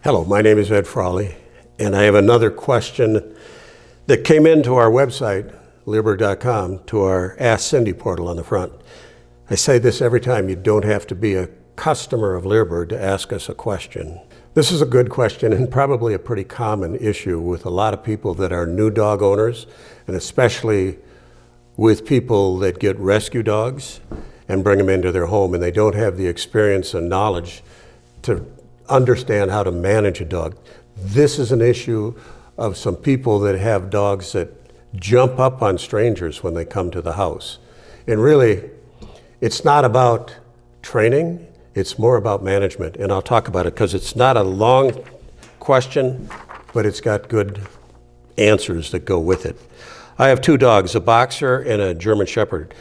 Hello, my name is Ed Frawley, and I have another question that came into our website, Leerburg.com, to our Ask Cindy portal on the front. I say this every time: you don't have to be a customer of Leerburg to ask us a question. This is a good question and probably a pretty common issue with a lot of people that are new dog owners, and especially with people that get rescue dogs and bring them into their home, and they don't have the experience and knowledge to understand how to manage a dog. This is an issue of some people that have dogs that jump up on strangers when they come to the house. And really, it's not about training, it's more about management. And I'll talk about it because it's not a long question, but it's got good answers that go with it. I have two dogs, a boxer and a German Shepherd.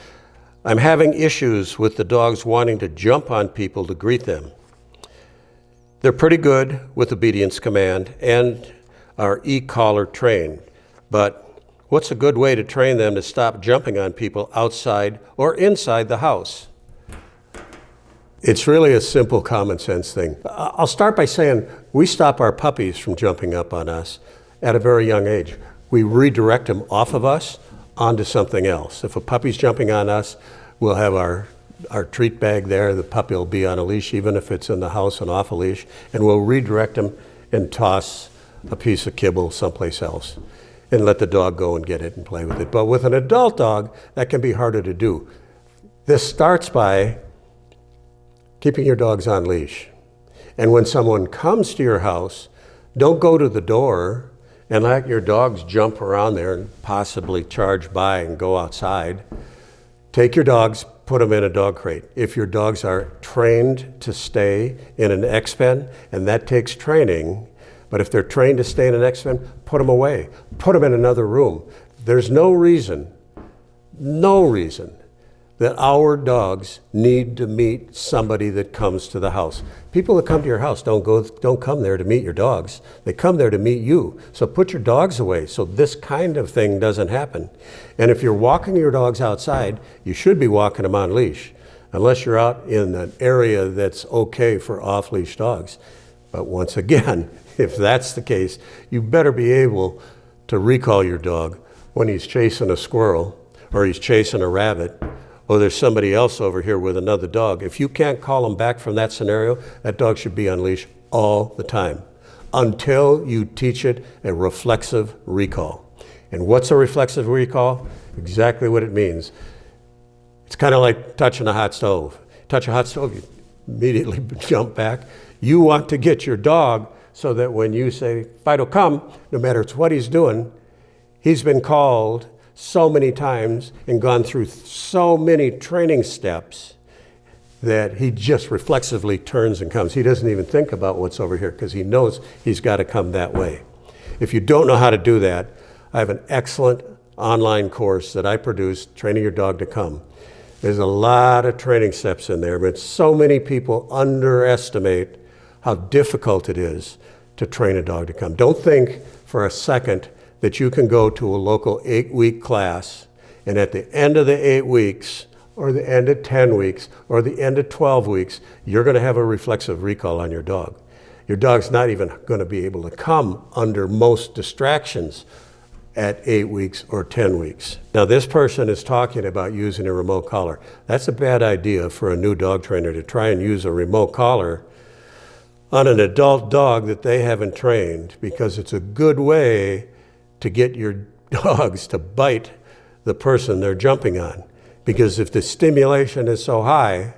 I'm having issues with the dogs wanting to jump on people to greet them. They're pretty good with obedience command and are e-collar trained, but what's a good way to train them to stop jumping on people outside or inside the house? It's really a simple common sense thing. I'll start by saying we stop our puppies from jumping up on us at a very young age. We redirect them off of us onto something else. If a puppy's jumping on us, we'll have our treat bag there. The puppy will be on a leash, even if it's in the house and off a leash, and we'll redirect them and toss a piece of kibble someplace else and let the dog go and get it and play with it. But with an adult dog, that can be harder to do. This starts by keeping your dogs on leash. And when someone comes to your house, don't go to the door and let your dogs jump around there and possibly charge by and go outside. Take your dogs, put them in a dog crate. If your dogs are trained to stay in an X-pen, and that takes training, but if they're trained to stay in an X-pen, put them away. Put them in another room. There's no reason that our dogs need to meet somebody that comes to the house. People that come to your house don't come there to meet your dogs. They come there to meet you. So put your dogs away so this kind of thing doesn't happen. And if you're walking your dogs outside, you should be walking them on leash, unless you're out in an area that's okay for off-leash dogs. But once again, if that's the case, you better be able to recall your dog when he's chasing a squirrel or he's chasing a rabbit, or there's somebody else over here with another dog. If you can't call them back from that scenario, that dog should be on leash all the time until you teach it a reflexive recall. And what's a reflexive recall? Exactly what it means. It's kind of like touching a hot stove. Touch a hot stove, you immediately jump back. You want to get your dog so that when you say, Fido, come, no matter what he's doing, he's been called so many times and gone through so many training steps that he just reflexively turns and comes. He doesn't even think about what's over here because he knows he's got to come that way. If you don't know how to do that, I have an excellent online course that I produced, Training Your Dog to Come. There's a lot of training steps in there, but so many people underestimate how difficult it is to train a dog to come. Don't think for a second that you can go to a local 8-week class, and at the end of the 8 weeks, or the end of 10 weeks, or the end of 12 weeks, you're gonna have a reflexive recall on your dog. Your dog's not even gonna be able to come under most distractions at 8 weeks or 10 weeks. Now this person is talking about using a remote collar. That's a bad idea for a new dog trainer to try and use a remote collar on an adult dog that they haven't trained, because it's a good way to get your dogs to bite the person they're jumping on. Because if the stimulation is so high,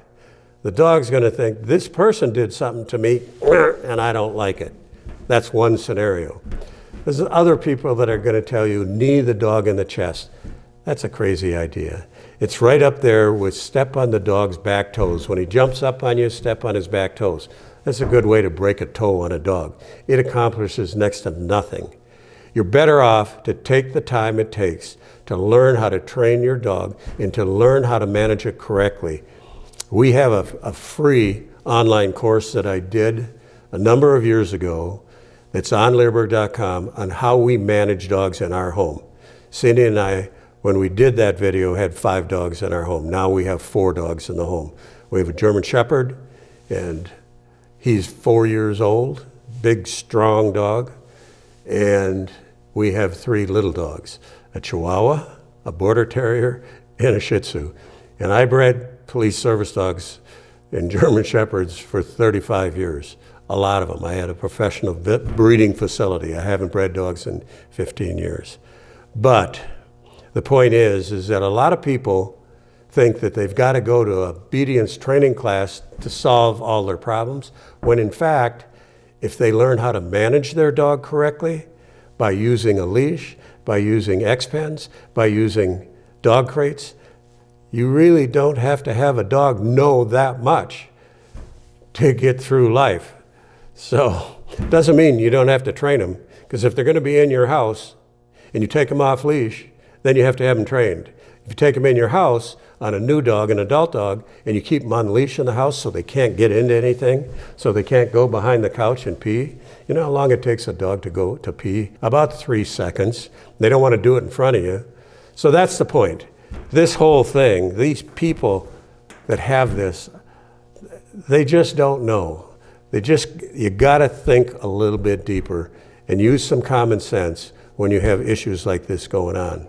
the dog's gonna think, this person did something to me and I don't like it. That's one scenario. There's other people that are gonna tell you, knee the dog in the chest. That's a crazy idea. It's right up there with step on the dog's back toes. When he jumps up on you, step on his back toes. That's a good way to break a toe on a dog. It accomplishes next to nothing. You're better off to take the time it takes to learn how to train your dog and to learn how to manage it correctly. We have a free online course that I did a number of years ago that's on Leerburg.com on how we manage dogs in our home. Cindy and I, when we did that video, had 5 dogs in our home. Now we have 4 dogs in the home. We have a German Shepherd, and he's 4 years old, big, strong dog, and we have 3 little dogs, a Chihuahua, a Border Terrier, and a Shih Tzu. And I bred police service dogs and German Shepherds for 35 years, a lot of them. I had a professional breeding facility. I haven't bred dogs in 15 years. But the point is that a lot of people think that they've got to go to a obedience training class to solve all their problems, when in fact, if they learn how to manage their dog correctly by using a leash, by using X-pens, by using dog crates, you really don't have to have a dog know that much to get through life. So it doesn't mean you don't have to train them, because if they're going to be in your house and you take them off leash, then you have to have them trained. If you take them in your house on a new dog, an adult dog, and you keep them on leash in the house so they can't get into anything, so they can't go behind the couch and pee. You know how long it takes a dog to go to pee? About 3 seconds. They don't want to do it in front of you. So that's the point. This whole thing, these people that have this, they just don't know. You gotta think a little bit deeper and use some common sense when you have issues like this going on.